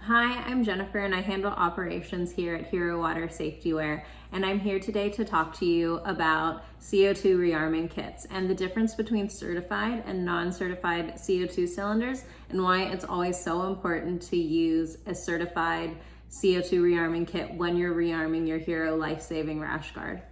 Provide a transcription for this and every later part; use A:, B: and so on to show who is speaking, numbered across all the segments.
A: Hi, I'm Jennifer and I handle operations here at Hero Water Safety Wear, and I'm here today to talk to you about CO2 rearming kits and the difference between certified and non-certified CO2 cylinders and why it's always so important to use a certified CO2 rearming kit when you're rearming your Hero life-saving rash guard.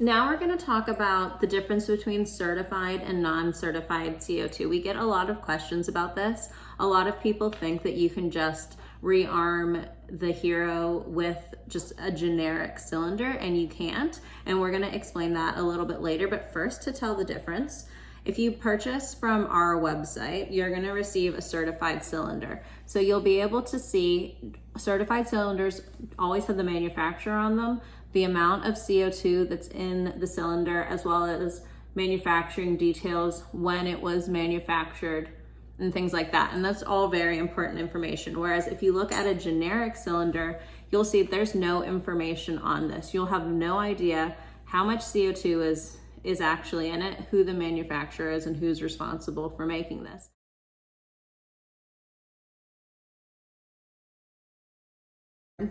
A: Now we're going to talk about the difference between certified and non-certified CO2. We get a lot of questions about this. A lot of people think that you can just rearm the Hero with just a generic cylinder, and you can't. And we're going to explain that a little bit later. But first, to tell the difference, if you purchase from our website, you're going to receive a certified cylinder. So you'll be able to see certified cylinders always have the manufacturer on them, the amount of CO2 that's in the cylinder, as well as manufacturing details, when it was manufactured, and things like that. And that's all very important information. Whereas if you look at a generic cylinder, you'll see there's no information on this. You'll have no idea how much CO2 is actually in it, who the manufacturer is, and who's responsible for making this.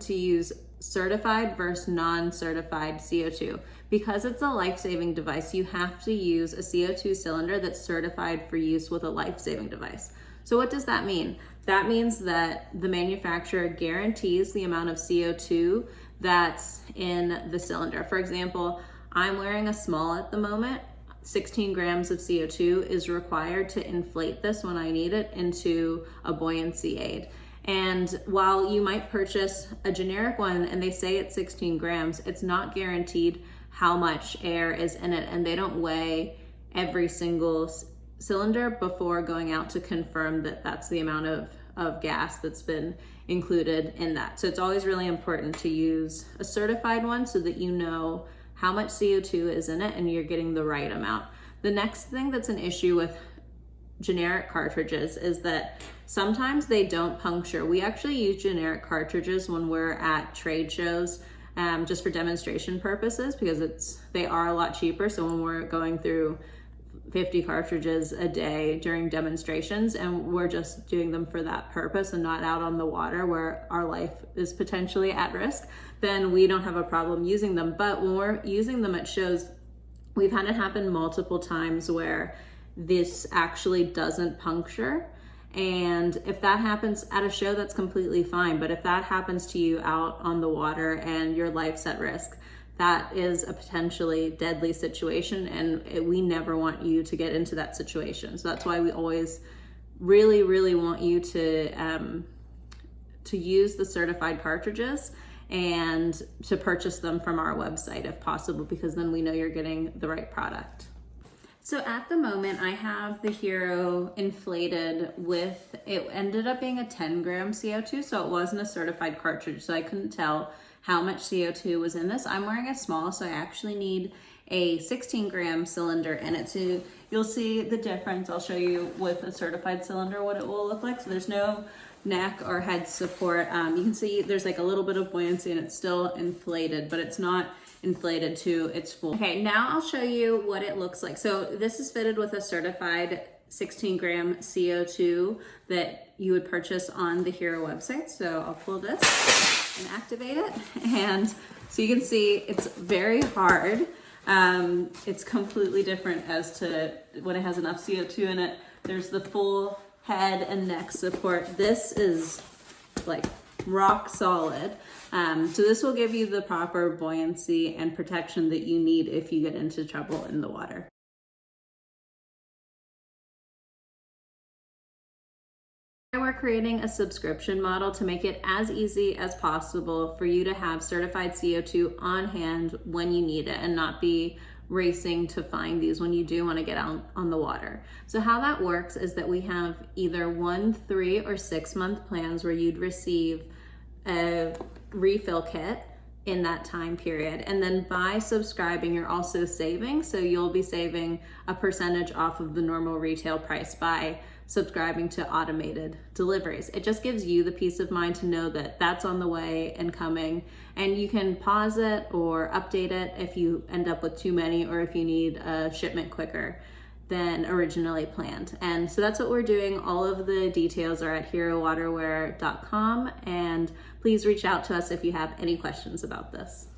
A: To use certified versus non-certified CO2. Because it's a life-saving device, you have to use a CO2 cylinder that's certified for use with a life-saving device. So what does that mean? That means that the manufacturer guarantees the amount of CO2 that's in the cylinder. For example, I'm wearing a small at the moment. 16 grams of CO2 is required to inflate this when I need it into a buoyancy aid. And while you might purchase a generic one and they say it's 16 grams, it's not guaranteed how much air is in it, and they don't weigh every single cylinder before going out to confirm that that's the amount of gas that's been included in that. So it's always really important to use a certified one so that you know how much CO2 is in it and you're getting the right amount. The next thing that's an issue with generic cartridges is that sometimes they don't puncture. We actually use generic cartridges when we're at trade shows, just for demonstration purposes, because they are a lot cheaper. So when we're going through 50 cartridges a day during demonstrations, and we're just doing them for that purpose and not out on the water where our life is potentially at risk, then we don't have a problem using them. But when we're using them at shows, we've had it happen multiple times where this actually doesn't puncture. And if that happens at a show, that's completely fine. But if that happens to you out on the water and your life's at risk, that is a potentially deadly situation, and we never want you to get into that situation. So that's why we always really, really want you to use the certified cartridges and to purchase them from our website if possible, because then we know you're getting the right product. So at the moment, I have the Hero inflated with, it ended up being a 10 gram CO2, so it wasn't a certified cartridge, so I couldn't tell how much CO2 was in this. I'm wearing a small, so I actually need a 16 gram cylinder in it. So you'll see the difference. I'll show you with a certified cylinder what it will look like. So there's no neck or head support. You can see there's like a little bit of buoyancy and it's still inflated, but it's not inflated to its full. Okay, now I'll show you what it looks like. So this is fitted with a certified 16 gram CO2 that you would purchase on the Hero website. So I'll pull this and activate it. And so you can see it's very hard. It's completely different as to when it has enough CO2 in it. There's the full head and neck support. This is like rock solid. So this will give you the proper buoyancy and protection that you need if you get into trouble in the water. We're creating a subscription model to make it as easy as possible for you to have certified CO2 on hand when you need it and not be racing to find these when you do want to get out on the water. So how that works is that we have either 1, 3, or 6 month plans where you'd receive a refill kit in that time period. And then by subscribing, you're also saving. So you'll be saving a percentage off of the normal retail price by subscribing to automated deliveries. It just gives you the peace of mind to know that that's on the way and coming, and you can pause it or update it if you end up with too many or if you need a shipment quicker. than originally planned. And so that's what we're doing. All of the details are at herowaterwear.com, and please reach out to us if you have any questions about this.